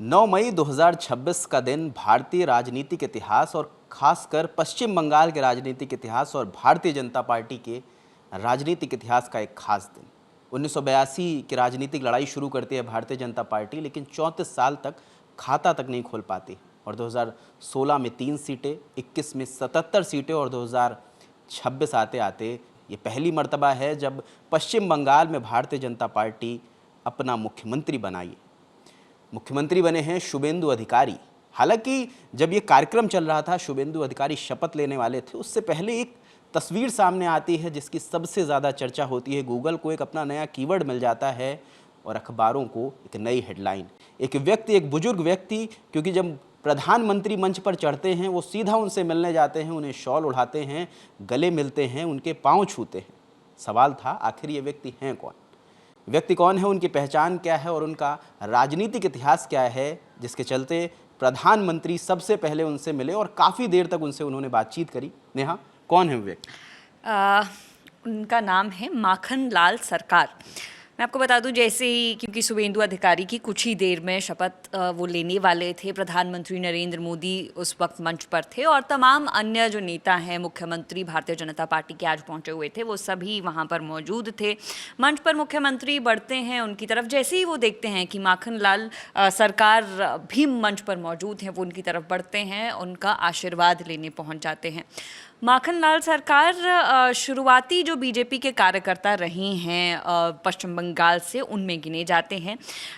9 मई 2026 का दिन भारतीय राजनीतिक इतिहास और खासकर पश्चिम बंगाल के राजनीतिक इतिहास और भारतीय जनता पार्टी के राजनीतिक इतिहास का एक खास दिन। 1982 की राजनीतिक लड़ाई शुरू करती है भारतीय जनता पार्टी, लेकिन 34 साल तक खाता तक नहीं खोल पाती और 2016 में 3 सीटें, 21 में 77 सीटें और 2026 आते आते ये पहली मर्तबा है जब पश्चिम बंगाल में भारतीय जनता पार्टी अपना मुख्यमंत्री बनाई। मुख्यमंत्री बने हैं शुभेंदु अधिकारी। हालांकि जब ये कार्यक्रम चल रहा था, शुभेंदु अधिकारी शपथ लेने वाले थे, उससे पहले एक तस्वीर सामने आती है जिसकी सबसे ज़्यादा चर्चा होती है। गूगल को एक अपना नया कीवर्ड मिल जाता है और अखबारों को एक नई हेडलाइन। एक व्यक्ति, एक बुजुर्ग व्यक्ति, क्योंकि जब प्रधानमंत्री मंच पर चढ़ते हैं वो सीधा उनसे मिलने जाते हैं, उन्हें शॉल उड़ाते हैं, गले मिलते हैं, उनके पाँव छूते हैं। सवाल था आखिर ये व्यक्ति हैं कौन, व्यक्ति कौन है, उनकी पहचान क्या है और उनका राजनीतिक इतिहास क्या है, जिसके चलते प्रधानमंत्री सबसे पहले उनसे मिले और काफ़ी देर तक उनसे उन्होंने बातचीत करी। नेहा, कौन है वो व्यक्ति? उनका नाम है माखन लाल सरकार। मैं आपको बता दूं, जैसे ही क्योंकि शुभेंदु अधिकारी की कुछ ही देर में शपथ वो लेने वाले थे, प्रधानमंत्री नरेंद्र मोदी उस वक्त मंच पर थे और तमाम अन्य जो नेता हैं, मुख्यमंत्री भारतीय जनता पार्टी के आज पहुंचे हुए थे, वो सभी वहां पर मौजूद थे। मंच पर मुख्यमंत्री बढ़ते हैं उनकी तरफ, जैसे ही वो देखते हैं कि माखन लाल सरकार भी मंच पर मौजूद हैं, वो उनकी तरफ बढ़ते हैं, उनका आशीर्वाद लेने पहुँच जाते हैं। माखन लाल सरकार शुरुआती जो बीजेपी के कार्यकर्ता रहे हैं पश्चिम बंगाल से, उनमें गिने जाते हैं।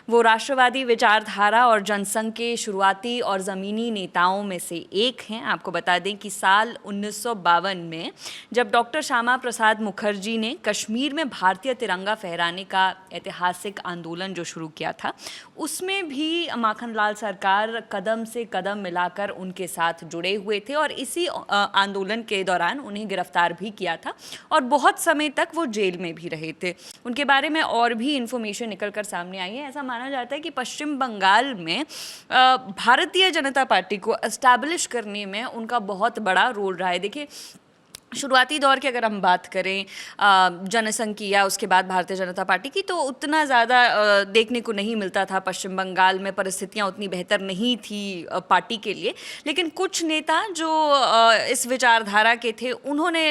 वो राष्ट्रवादी विचारधारा और जनसंघ के शुरुआती और ज़मीनी नेताओं में से एक हैं। आपको बता दें कि साल 1952 में जब डॉक्टर श्यामा प्रसाद मुखर्जी ने कश्मीर में भारतीय तिरंगा फहराने का ऐतिहासिक आंदोलन जो शुरू किया था, उसमें भी माखन लाल सरकार कदम से कदम मिलाकर उनके साथ जुड़े हुए थे और इसी आंदोलन के दौरान उन्हें गिरफ्तार भी किया था और बहुत समय तक वो जेल में भी रहे थे। उनके बारे में और भी इंफॉर्मेशन निकलकर सामने आई है। ऐसा माना जाता है कि पश्चिम बंगाल में भारतीय जनता पार्टी को एस्टैब्लिश करने में उनका बहुत बड़ा रोल रहा है। देखिए, शुरुआती दौर की अगर हम बात करें जनसंघ की या उसके बाद भारतीय जनता पार्टी की, तो उतना ज़्यादा देखने को नहीं मिलता था। पश्चिम बंगाल में परिस्थितियां उतनी बेहतर नहीं थी पार्टी के लिए, लेकिन कुछ नेता जो इस विचारधारा के थे, उन्होंने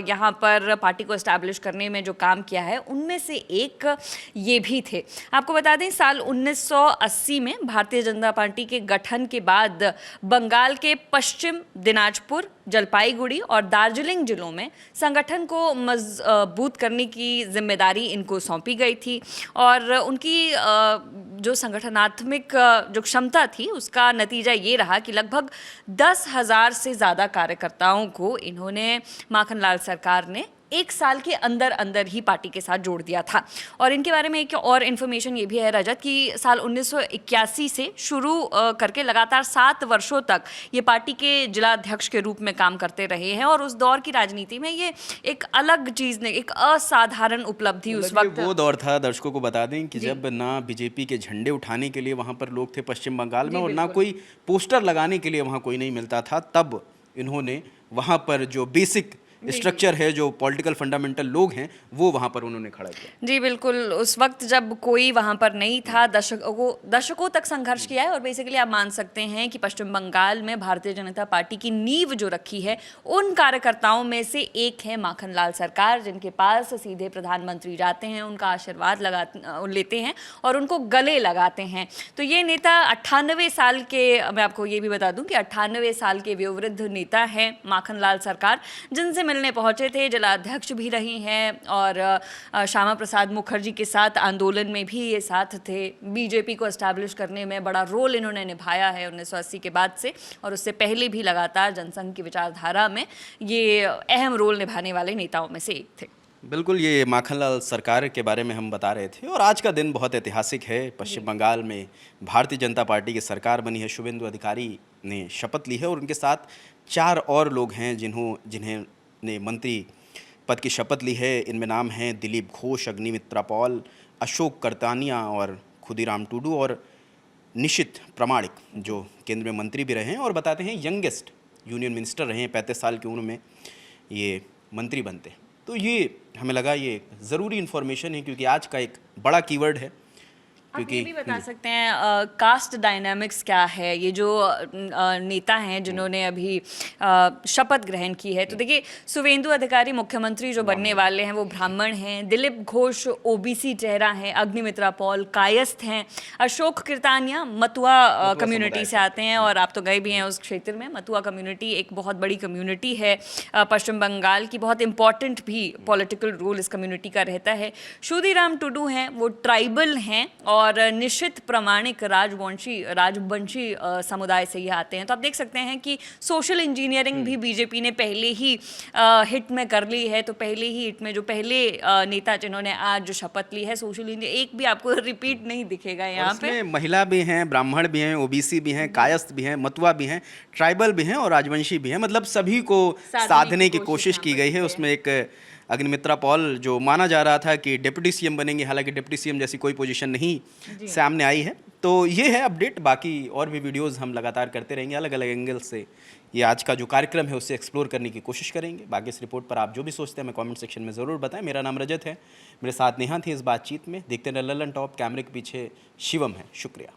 यहाँ पर पार्टी को एस्टैब्लिश करने में जो काम किया है, उनमें से एक ये भी थे। आपको बता दें, साल 1980 में भारतीय जनता पार्टी के गठन के बाद बंगाल के पश्चिम दिनाजपुर, जलपाईगुड़ी और दार्जिलिंग जिलों में संगठन को मजबूत करने की जिम्मेदारी इनको सौंपी गई थी और उनकी जो संगठनात्मक जो क्षमता थी, उसका नतीजा ये रहा कि लगभग 10,000 से ज़्यादा कार्यकर्ताओं को इन्होंने, माखन लाल सरकार ने, एक साल के अंदर अंदर ही पार्टी के साथ जोड़ दिया था। और इनके बारे में एक और इन्फॉर्मेशन ये भी है रजत, कि साल 1981 से शुरू करके लगातार 7 वर्षों तक ये पार्टी के जिला अध्यक्ष के रूप में काम करते रहे हैं और उस दौर की राजनीति में ये एक अलग चीज़ ने, एक असाधारण उपलब्धि उस वक्त वो दौर था। दर्शकों को बता दें कि जब ना बीजेपी के झंडे उठाने के लिए वहाँ पर लोग थे पश्चिम बंगाल में और ना कोई पोस्टर लगाने के लिए वहाँ कोई नहीं मिलता था, तब इन्होंने वहाँ पर जो बेसिक स्ट्रक्चर है, जो पॉलिटिकल फंडामेंटल लोग हैं, वो वहाँ पर उन्होंने खड़ा किया। जी बिल्कुल, उस वक्त जब कोई वहाँ पर नहीं था, दशकों तक संघर्ष किया है और बेसिकली आप मान सकते हैं कि पश्चिम बंगाल में भारतीय जनता पार्टी की नींव जो रखी है, उन कार्यकर्ताओं में से एक है माखन लाल सरकार, जिनके पास सीधे प्रधानमंत्री जाते हैं, उनका आशीर्वाद लेते हैं और उनको गले लगाते हैं। तो ये नेता 98 साल के, मैं आपको ये भी बता दूं कि 98 साल के वयोवृद्ध नेता हैं माखन लाल सरकार, जिनसे मिलने पहुंचे थे, जिला अध्यक्ष भी रही हैं और श्यामा प्रसाद मुखर्जी के साथ आंदोलन में भी ये साथ थे। बीजेपी को एस्टैब्लिश करने में बड़ा रोल इन्होंने निभाया है 1980 के बाद से, और उससे पहले भी लगातार जनसंघ की विचारधारा में ये अहम रोल निभाने वाले नेताओं में से एक थे। बिल्कुल, ये माखनलाल सरकार के बारे में हम बता रहे थे और आज का दिन बहुत ऐतिहासिक है। पश्चिम बंगाल में भारतीय जनता पार्टी की सरकार बनी है, शुभेंदु अधिकारी ने शपथ ली है और उनके साथ 4 और लोग हैं जिन्हें ने मंत्री पद की शपथ ली है। इनमें नाम हैं दिलीप घोष, अग्निमित्रा पॉल, अशोक करतानिया और खुदीराम टूडू और निशित प्रामाणिक, जो केंद्रीय मंत्री भी रहे हैं और बताते हैं यंगेस्ट यूनियन मिनिस्टर रहे हैं। 35 साल की उम्र में ये मंत्री बनते हैं। तो ये हमें लगा ये ज़रूरी इन्फॉर्मेशन है, क्योंकि आज का एक बड़ा कीवर्ड है आप ये भी बता सकते हैं कास्ट डायनामिक्स क्या है, ये जो नेता हैं जिन्होंने अभी शपथ ग्रहण की है, तो देखिए शुभेंदु अधिकारी मुख्यमंत्री जो बनने वाले हैं वो ब्राह्मण हैं, दिलीप घोष ओबीसी चेहरा हैं, अग्निमित्रा पॉल कायस्थ हैं, अशोक कीर्तानिया मतुआ कम्युनिटी से आते हैं और आप तो गए भी हैं उस क्षेत्र में। मतुआ कम्युनिटी एक बहुत बड़ी कम्युनिटी है पश्चिम बंगाल की, बहुत इंपॉर्टेंट भी पॉलिटिकल रोल इस कम्युनिटी का रहता है। क्षुदीराम टुडू हैं, वो ट्राइबल हैं और निश्चित प्रामाणिक राजवंशी समुदाय से ये आते हैं। तो आप देख सकते हैं कि सोशल इंजीनियरिंग भी बीजेपी ने पहले ही हिट में कर ली है। तो पहले ही हिट में जो पहले नेता जिन्होंने आज जो शपथ ली है, सोशल इंजीनियर एक भी आपको रिपीट नहीं दिखेगा यहाँ पे। महिला भी हैं, ब्राह्मण भी हैं, ओबीसी भी हैं, कायस्थ भी हैं, मतुआ भी हैं, ट्राइबल भी हैं और राजवंशी भी हैं, मतलब सभी को साधने की कोशिश की गई है। उसमें एक अग्निमित्रा पॉल जो माना जा रहा था कि डिप्टी सीएम बनेंगे, हालांकि डिप्टी सीएम जैसी कोई पोजीशन नहीं सामने आई है। तो ये है अपडेट, बाकी और भी वीडियोस हम लगातार करते रहेंगे, अलग अलग एंगल से ये आज का जो कार्यक्रम है उससे एक्सप्लोर करने की कोशिश करेंगे। बाकी इस रिपोर्ट पर आप जो भी सोचते हैं हमें कमेंट सेक्शन में ज़रूर बताएं। मेरा नाम रजत है, मेरे साथ नेहा थी इस बातचीत में। देखते रहे ललन टॉप, कैमरे के पीछे शिवम है। शुक्रिया।